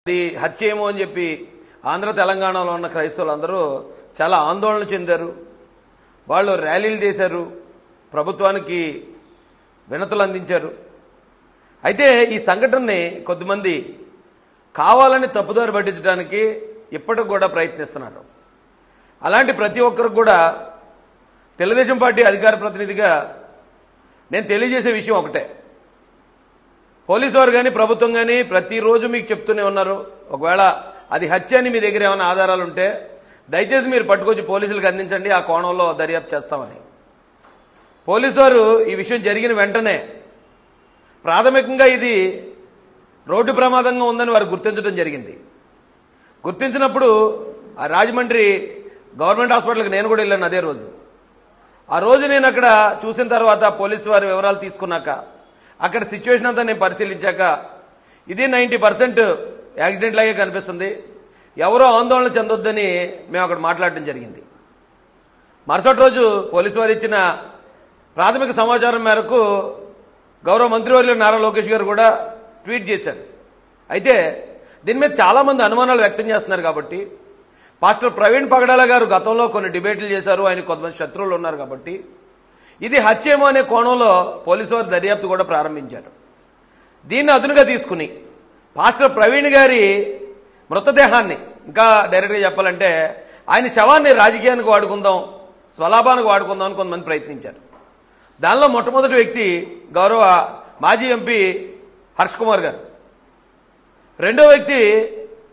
ఇది హత్య ఏమో అని చెప్పి ఆంధ్ర తెలంగాణలో ఉన్న క్రైస్తవులందరూ చాలా ఆందోళన చెందారు. వాళ్ళు ర్యాలీలు చేశారు, ప్రభుత్వానికి వినతులు అందించారు. అయితే ఈ సంఘటనని కొద్దిమంది కావాలని తప్పుదారి పట్టించడానికి ఇప్పటికి కూడా ప్రయత్నిస్తున్నారు. అలాంటి ప్రతి ఒక్కరికి కూడా తెలుగుదేశం పార్టీ అధికార ప్రతినిధిగా నేను తెలియజేసే విషయం ఒకటే. పోలీసు వారు కానీ ప్రభుత్వం కానీ ప్రతిరోజు మీకు చెప్తూనే ఉన్నారు, ఒకవేళ అది హత్య అని మీ దగ్గర ఏమైనా ఆధారాలు ఉంటే దయచేసి మీరు పట్టుకొచ్చి పోలీసులకు అందించండి, ఆ కోణంలో దర్యాప్తు చేస్తామని. పోలీసు వారు ఈ విషయం జరిగిన వెంటనే ప్రాథమికంగా ఇది రోడ్డు ప్రమాదంగా ఉందని వారు గుర్తించడం జరిగింది. గుర్తించినప్పుడు ఆ రాజమండ్రి గవర్నమెంట్ హాస్పిటల్కి నేను కూడా వెళ్ళాను అదే రోజు. ఆ రోజు నేను అక్కడ చూసిన తర్వాత పోలీసు వారి వివరాలు తీసుకున్నాక అక్కడ సిచ్యువేషన్ అంతా నేను పరిశీలించాక ఇది 90% యాక్సిడెంట్ లాగే కనిపిస్తుంది, ఎవరో ఆందోళన చెందొద్దని మేము అక్కడ మాట్లాడటం జరిగింది. మరుసటి రోజు పోలీసు వారు ఇచ్చిన ప్రాథమిక సమాచారం మేరకు గౌరవ మంత్రివర్యులు నారా లోకేష్ గారు కూడా ట్వీట్ చేశారు. అయితే దీని మీద చాలామంది అనుమానాలు వ్యక్తం చేస్తున్నారు. కాబట్టి పాస్టర్ ప్రవీణ్ పగడాల గారు గతంలో కొన్ని డిబేట్లు చేశారు, ఆయన కొంతమంది శత్రువులు ఉన్నారు. కాబట్టి ఇది హత్యేమో అనే కోణంలో పోలీసు వారు దర్యాప్తు కూడా ప్రారంభించారు. దీన్ని అదునుగా తీసుకుని పాస్టర్ ప్రవీణ్ గారి మృతదేహాన్ని, ఇంకా డైరెక్ట్గా చెప్పాలంటే ఆయన శవాన్ని రాజకీయానికి వాడుకుందాం, స్వలాభానికి వాడుకుందాం అని కొంతమంది ప్రయత్నించారు. దానిలో మొట్టమొదటి వ్యక్తి గౌరవ మాజీ ఎంపీ హర్ష్ కుమార్ గారు. రెండో వ్యక్తి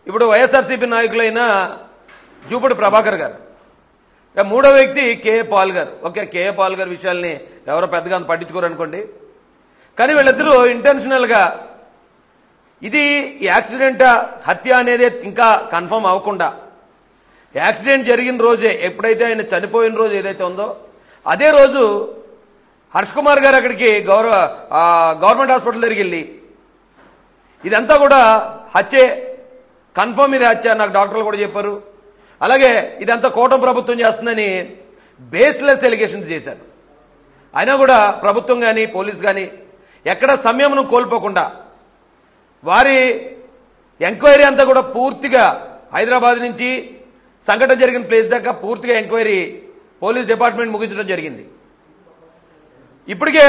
ఇప్పుడు వైఎస్ఆర్సీపీ నాయకులైన జూపూడి ప్రభాకర్ గారు. మూడో వ్యక్తి కేఏ పాల్ గారు. ఓకే, కేఏ పాల్ గారి విషయాల్ని ఎవరో పెద్దగా అంత పట్టించుకోరు అనుకోండి, కానీ వీళ్ళిద్దరూ ఇంటెన్షనల్గా ఇది యాక్సిడెంటా హత్య అనేది ఇంకా కన్ఫర్మ్ అవ్వకుండా యాక్సిడెంట్ జరిగిన రోజే, ఎప్పుడైతే ఆయన చనిపోయిన రోజు ఏదైతే ఉందో అదే రోజు హర్ష్ కుమార్ గారు అక్కడికి గవర్నమెంట్ హాస్పిటల్ దగ్గరికి వెళ్ళి ఇదంతా కూడా హత్యే, కన్ఫర్మ్ ఇది హత్య నాకు డాక్టర్లు కూడా చెప్పారు, అలాగే ఇదంతా కూటమి ప్రభుత్వం చేస్తుందని బేస్లెస్ ఎలిగేషన్స్ చేశారు. అయినా కూడా ప్రభుత్వం కానీ పోలీస్ కానీ ఎక్కడ సంయమనం కోల్పోకుండా వారి ఎంక్వైరీ అంతా కూడా పూర్తిగా హైదరాబాద్ నుంచి సంఘటన జరిగిన ప్లేస్ దాకా పూర్తిగా ఎంక్వైరీ పోలీస్ డిపార్ట్మెంట్ ముగించడం జరిగింది. ఇప్పటికే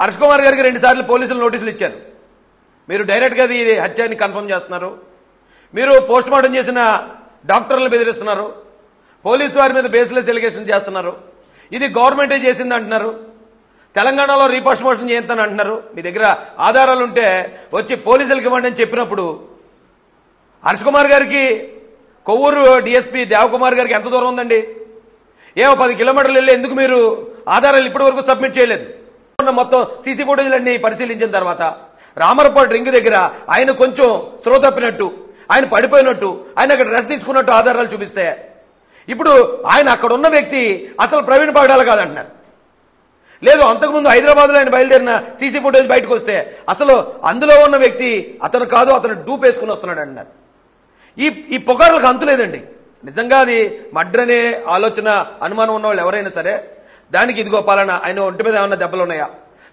హర్ష్ కుమార్ గారికి 2 సార్లు పోలీసులు నోటీసులు ఇచ్చారు. మీరు డైరెక్ట్గా ఇది హత్యని కన్ఫర్మ్ చేస్తున్నారు, మీరు పోస్ట్ మార్టం చేసిన డాక్టర్లను బెదిరిస్తున్నారు, పోలీసు వారి మీద బేస్లెస్ ఎలిగేషన్ చేస్తున్నారు, ఇది గవర్నమెంటే చేసింది అంటున్నారు, తెలంగాణలో రీపోస్ట్ మార్టం చేస్తాను అంటున్నారు. మీ దగ్గర ఆధారాలు ఉంటే వచ్చి పోలీసులకు ఇవ్వండి అని చెప్పినప్పుడు హర్ష్ కుమార్ గారికి కొవ్వూరు డిఎస్పీ దేవకుమార్ గారికి ఎంత దూరం ఉందండి? 10 కిలోమీటర్లు వెళ్ళి ఎందుకు మీరు ఆధారాలు ఇప్పటి వరకు సబ్మిట్ చేయలేదు? మొత్తం సీసీ ఫుటేజ్లన్నీ పరిశీలించిన తర్వాత రామరపాడు రింగ్ దగ్గర ఆయన కొంచెం స్పృహ తప్పినట్టు, ఆయన పడిపోయినట్టు, ఆయన అక్కడ రెస్ట్ తీసుకున్నట్టు ఆధారాలు చూపిస్తే ఇప్పుడు ఆయన అక్కడ ఉన్న వ్యక్తి అసలు ప్రవీణ్ పగడాల కాదంటున్నారు. లేదు, అంతకుముందు హైదరాబాద్లో ఆయన బయలుదేరిన సీసీ ఫుటేజ్ బయటకు వస్తే అసలు అందులో ఉన్న వ్యక్తి అతను కాదు, అతను డూప్ వేసుకుని వస్తున్నాడు అంటున్నారు. ఈ పుకార్లకు అంతులేదండి. నిజంగా అది మర్డర్ అనే ఆలోచన అనుమానం ఉన్న వాళ్ళు ఎవరైనా సరే దానికి ఇదిగో పాలన ఆయన ఒంటి మీద ఏమైనా దెబ్బలు ఉన్నాయా,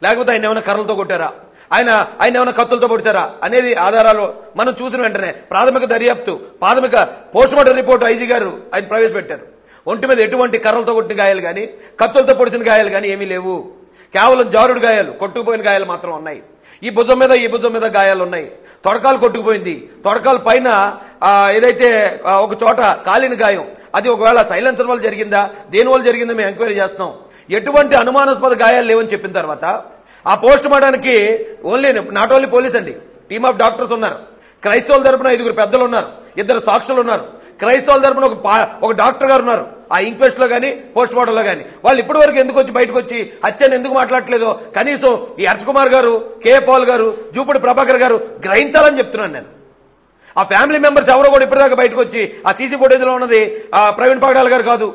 లేకపోతే ఆయన ఏమైనా కర్రలతో కొట్టారా, ఆయన ఏమైనా కత్తులతో పొడిచారా అనేది ఆధారాలు మనం చూసిన వెంటనే ప్రాథమిక దర్యాప్తు, ప్రాథమిక పోస్ట్ మార్టం రిపోర్టు ఐజీ గారు ఆయన ప్రవేశపెట్టారు. ఒంటి మీద ఎటువంటి కర్రలతో కొట్టిన గాయాలు కానీ కత్తులతో పొడిచిన గాయాలు కానీ ఏమీ లేవు. కేవలం జారుడు గాయాలు, కొట్టుకుపోయిన గాయాలు మాత్రం ఉన్నాయి. ఈ భుజం మీద గాయాలు ఉన్నాయి. తొడకాలు కొట్టుకుపోయింది. తొడకాల పైన ఏదైతే ఒక చోట కాలిన గాయం, అది ఒకవేళ సైలెన్సర్ వల్ల జరిగిందా, దేని వల్ల జరిగిందో మేము ఎంక్వైరీ చేస్తున్నాం. ఎటువంటి అనుమానాస్పద గాయాలు లేవని చెప్పిన తర్వాత ఆ పోస్ట్ మార్టానికి నాట్ ఓన్లీ పోలీస్ అండి, టీమ్ ఆఫ్ డాక్టర్స్ ఉన్నారు. క్రైస్తవుల తరపున 5 పెద్దలు ఉన్నారు, 2 సాక్షులు ఉన్నారు. క్రైస్తవుల తరపున ఒక డాక్టర్ గారు ఉన్నారు. ఆ ఇంక్వెస్ట్ లో కానీ పోస్ట్ మార్టం లో కానీ వాళ్ళు ఇప్పటి వరకు ఎందుకు వచ్చి బయటకు వచ్చి హత్యను ఎందుకు మాట్లాడలేదో కనీసం ఈ హర్ష్ కుమార్ గారు, కేఏ పాల్ గారు, జూపూడి ప్రభాకర్ గారు గ్రహించాలని చెప్తున్నాను నేను. ఆ ఫ్యామిలీ మెంబర్స్ ఎవరో కూడా ఇప్పటిదాకా బయటకు వచ్చి ఆ సీసీ ఫుటేజ్ లో ఉన్నది ప్రవీణ్ పగడాల గారు కాదు,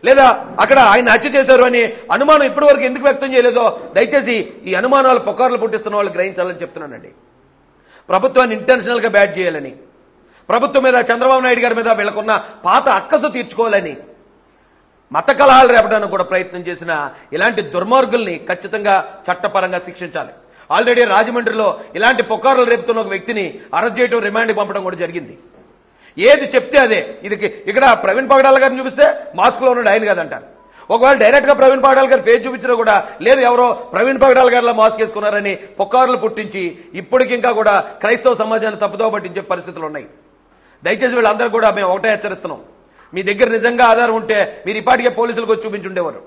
లేదా అక్కడ ఆయన హత్య చేశారు అని అనుమానం ఇప్పటి వరకు ఎందుకు వ్యక్తం చేయలేదో దయచేసి ఈ అనుమానాలు పుకార్లు పుట్టిస్తున్న వాళ్ళు గ్రహించాలని చెప్తున్నానండి. ప్రభుత్వాన్ని ఇంటెన్షనల్ గా బ్యాడ్ చేయాలని, ప్రభుత్వం మీద చంద్రబాబు నాయుడు గారి మీద వీళ్ళకున్న పాత అక్కసు తీర్చుకోవాలని, మత కలహాలు రేపడానికి కూడా ప్రయత్నం చేసిన ఇలాంటి దుర్మార్గుల్ని ఖచ్చితంగా చట్టపరంగా శిక్షించాలి. ఆల్రెడీ రాజమండ్రిలో ఇలాంటి పుకార్లు రేపుతున్న ఒక వ్యక్తిని అరెస్ట్ చేయడం, రిమాండ్కి పంపడం కూడా జరిగింది. ఏది చెప్తే అదే. ఇది ఇక్కడ ప్రవీణ్ పగడాల గారిని చూపిస్తే మాస్క్లో ఉన్నాడు ఆయన కాదంటారు. ఒకవేళ డైరెక్ట్ గా ప్రవీణ్ పగడాల గారు ఫేస్ చూపించినా కూడా లేదు, ఎవరో ప్రవీణ్ పగడాల గారిలో మాస్క్ వేసుకున్నారని పుకార్లు పుట్టించి ఇప్పటికింకా కూడా క్రైస్తవ సమాజాన్ని తప్పుదోవ పట్టించే పరిస్థితులు ఉన్నాయి. దయచేసి వీళ్ళందరూ కూడా మేము ఒకటే హెచ్చరిస్తున్నాం. మీ దగ్గర నిజంగా ఆధారం ఉంటే మీరు ఇప్పటికే పోలీసులకు వచ్చి చూపించుండేవారు.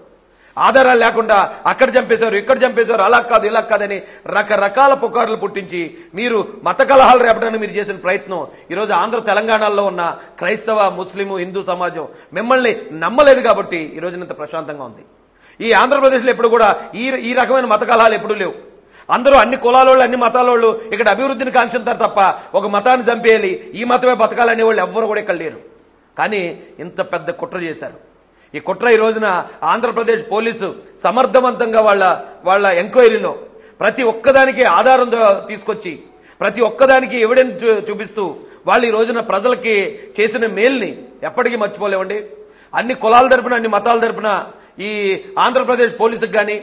ఆధారాలు లేకుండా అక్కడ చంపేశారు, ఇక్కడ చంపేశారు, అలా కాదు ఇలా కాదని రకరకాల పుకార్లు పుట్టించి మీరు మత కలహాలు రేపడానికి మీరు చేసిన ప్రయత్నం ఈరోజు ఆంధ్ర తెలంగాణలో ఉన్న క్రైస్తవ, ముస్లిం, హిందూ సమాజం మిమ్మల్ని నమ్మలేదు కాబట్టి ఈరోజు ఇంత ప్రశాంతంగా ఉంది. ఈ ఆంధ్రప్రదేశ్లో ఎప్పుడు కూడా ఈ రకమైన మత కలహాలు ఎప్పుడూ లేవు. అందరూ అన్ని కులాలోళ్ళు, అన్ని మతాలోళ్ళు ఇక్కడ అభివృద్ధిని కాంక్షిస్తారు తప్ప ఒక మతాన్ని చంపేయాలి, ఈ మతమే బతకాలనే వాళ్ళు ఎవ్వరు కూడా ఇక్కడ లేరు. కానీ ఇంత పెద్ద కుట్ర చేశారు. ఈ కుట్ర ఈ రోజున ఆంధ్రప్రదేశ్ పోలీసు సమర్థవంతంగా వాళ్ళ ఎంక్వైరీలో ప్రతి ఒక్కదానికి ఆధారం తీసుకొచ్చి ప్రతి ఒక్కదానికి ఎవిడెన్స్ చూపిస్తూ వాళ్ళు ఈ రోజున ప్రజలకి చేసిన మేల్ని ఎప్పటికీ మర్చిపోలేమండి. అన్ని కులాల తరపున, అన్ని మతాల తరపున ఈ ఆంధ్రప్రదేశ్ పోలీసుకు కానీ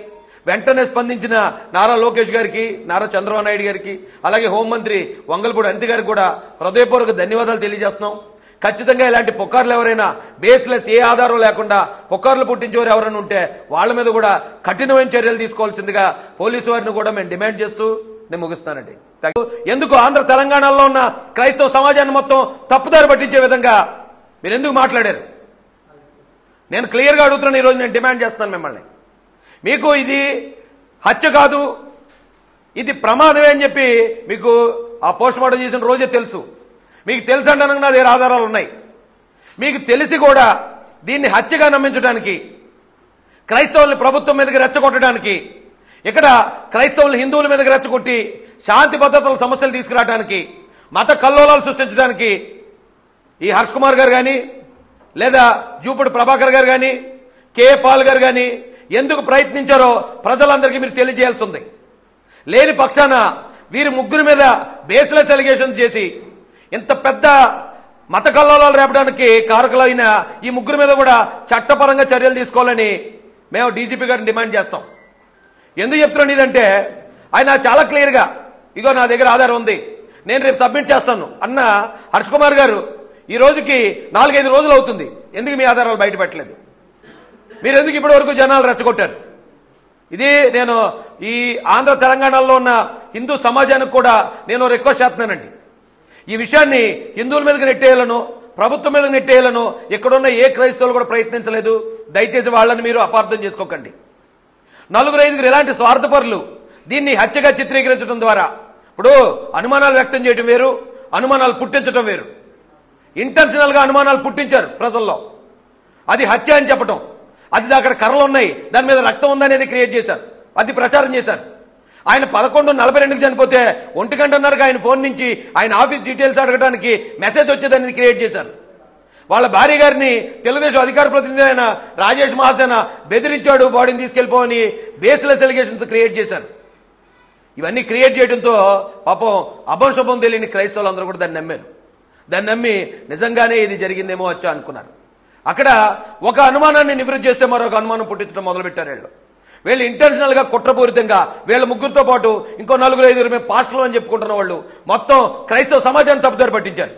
వెంటనే స్పందించిన నారా లోకేష్ గారికి, నారా చంద్రబాబు నాయుడు గారికి, అలాగే హోంమంత్రి వంగల్పూడి అనిత గారికి కూడా హృదయపూర్వక ధన్యవాదాలు తెలియజేస్తున్నాం. ఖచ్చితంగా ఇలాంటి పుకార్లు ఎవరైనా బేస్లెస్ ఏ ఆధారం లేకుండా పుకార్లు పుట్టించేవారు ఎవరైనా ఉంటే వాళ్ళ మీద కూడా కఠినమైన చర్యలు తీసుకోవాల్సిందిగా పోలీసు వారిని కూడా మేము డిమాండ్ చేస్తూ నేను ముగిస్తానండి. ఎందుకు ఆంధ్ర తెలంగాణలో ఉన్న క్రైస్తవ సమాజాన్ని మొత్తం తప్పుదారి పట్టించే విధంగా మీరు ఎందుకు మాట్లాడారు? నేను క్లియర్గా అడుగుతున్నాను. ఈరోజు నేను డిమాండ్ చేస్తున్నాను మిమ్మల్ని. మీకు ఇది హత్య కాదు, ఇది ప్రమాదమే అని చెప్పి మీకు ఆ పోస్ట్ మార్టం చేసిన రోజే తెలుసు. మీకు తెలుసు అంటే నా దగ్గర ఆధారాలు ఉన్నాయి. మీకు తెలిసి కూడా దీన్ని హత్యగా నమ్మించడానికి, క్రైస్తవుల్ని ప్రభుత్వం మీదకి రెచ్చగొట్టడానికి, ఇక్కడ క్రైస్తవుల్ని హిందువుల మీదకి రెచ్చగొట్టి శాంతి భద్రతల సమస్యలు తీసుకురావడానికి, మత కల్లోలాలు సృష్టించడానికి ఈ హర్ష్ కుమార్ గారు కానీ, లేదా జూపూడి ప్రభాకర్ గారు కానీ, కే పాల్ గారు కానీ ఎందుకు ప్రయత్నించారో ప్రజలందరికీ మీరు తెలియజేయాల్సి ఉంది. లేని పక్షాన వీరి ముగ్గురు మీద బేస్లెస్ అలిగేషన్ చేసి ఇంత పెద్ద మత కల్లోలాలు రేపడానికి కారకులైన ఈ ముగ్గురు మీద కూడా చట్టపరంగా చర్యలు తీసుకోవాలని మేము డీజీపీ గారిని డిమాండ్ చేస్తాం. ఎందుకు చెప్తున్నాను ఇదంటే, ఆయన చాలా క్లియర్గా ఇగో నా దగ్గర ఆధారం ఉంది, నేను రేపు సబ్మిట్ చేస్తాను అన్న హర్ష్ కుమార్ గారు ఈ రోజుకి 4-5 రోజులు అవుతుంది. ఎందుకు మీ ఆధారాలు బయట పెట్టలేదు? మీరు ఎందుకు ఇప్పటి వరకు జనాలు రెచ్చగొట్టారు? ఇది నేను ఈ ఆంధ్ర తెలంగాణలో ఉన్న హిందూ సమాజానికి కూడా నేను రిక్వెస్ట్ చేస్తున్నానండి. ఈ విషయాన్ని హిందువుల మీదకి నెట్టేయాలను, ప్రభుత్వం మీద నెట్టేయాలను ఇక్కడున్న ఏ క్రైస్తవులు కూడా ప్రయత్నించలేదు. దయచేసి వాళ్ళని మీరు అపార్థం చేసుకోకండి. 4-5 ఇలాంటి స్వార్థపరులు దీన్ని హత్యగా చిత్రీకరించడం ద్వారా ఇప్పుడు అనుమానాలు వ్యక్తం చేయడం వేరు, అనుమానాలు పుట్టించడం వేరు. ఇంటెన్షనల్ గా అనుమానాలు పుట్టించారు ప్రజల్లో, అది హత్య అని చెప్పడం, అది అక్కడ కర్రలు ఉన్నాయి దాని మీద రక్తం ఉందనేది క్రియేట్ చేశారు, అది ప్రచారం చేశారు. ఆయన 11:42 చనిపోతే 1 ఆయన ఫోన్ నుంచి ఆయన ఆఫీస్ డీటెయిల్స్ అడగడానికి మెసేజ్ వచ్చేదనేది క్రియేట్ చేశారు. వాళ్ళ భార్య గారిని తెలుగుదేశం అధికార ప్రతినిధి అయిన రాజేష్ మహాసేన బెదిరించాడు, బాడీని తీసుకెళ్లిపోని బేస్లెస్ ఎలిగేషన్స్ క్రియేట్ చేశారు. ఇవన్నీ క్రియేట్ చేయడంతో పాపం అభంశుభం తెలియని క్రైస్తవులు అందరూ కూడా దాన్ని నమ్మారు. దాన్ని నమ్మి నిజంగానే ఇది జరిగిందేమో వచ్చా అనుకున్నారు. అక్కడ ఒక అనుమానాన్ని నివృత్తి చేస్తే మరొక అనుమానం పుట్టించడం మొదలుపెట్టారు. వీళ్ళు ఇంటెన్షనల్ గా కుట్రపూరితంగా వీళ్ళ ముగ్గురితో పాటు ఇంకో 4-5 మేము పాస్టర్లు అని చెప్పుకుంటున్న వాళ్ళు మొత్తం క్రైస్తవ సమాజాన్ని తప్పుదారి పట్టించారు.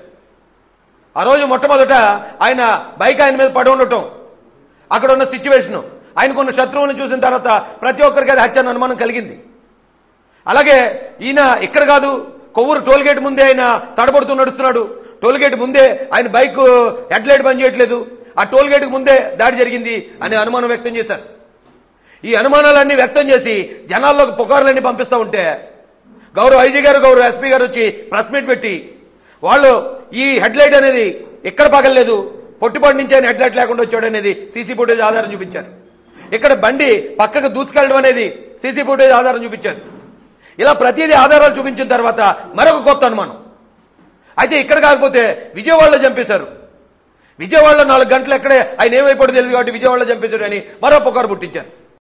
ఆ రోజు మొట్టమొదట ఆయన బైక్ ఆయన మీద పడి ఉండటం, అక్కడ ఉన్న సిచ్యువేషన్, ఆయనకున్న శత్రువులను చూసిన తర్వాత ప్రతి ఒక్కరికి అది హత్య అనుమానం కలిగింది. అలాగే ఈయన ఇక్కడ కాదు, కొవ్వూరు టోల్గేట్ ముందే ఆయన తడబడుతూ నడుస్తున్నాడు, టోల్గేట్ ముందే ఆయన బైక్ హెడ్ లైట్ బంద్ చేయట్లేదు, ఆ టోల్గేట్ ముందే దాడి జరిగింది అనే అనుమానం వ్యక్తం చేశారు. ఈ అనుమానాలన్నీ వ్యక్తం చేసి జనాల్లోకి పుకార్లన్నీ పంపిస్తూ ఉంటే గౌరవ ఐజీ గారు, గౌరవ ఎస్పీ గారు వచ్చి ప్రెస్ మీట్ పెట్టి వాళ్ళు ఈ హెడ్ లైట్ అనేది ఎక్కడ పగలలేదు, పొట్టిపాటి నుంచి ఆయన హెడ్ లైట్ లేకుండా వచ్చాడు అనేది సీసీ ఫుటేజ్ ఆధారం చూపించారు. ఇక్కడ బండి పక్కకు దూసుకెళ్ళడం అనేది సీసీ ఫుటేజ్ ఆధారం చూపించారు. ఇలా ప్రతిదీ ఆధారాలు చూపించిన తర్వాత మరొక కొత్త అనుమానం. అయితే ఇక్కడ కాకపోతే విజయవాడలో చంపేశారు. విజయవాడలో 4 గంటలు ఎక్కడే ఆయన ఏమైపోయాడో తెలియదు కాబట్టి విజయవాడలో చంపేశాడు అని మరో పుకారు పుట్టించారు.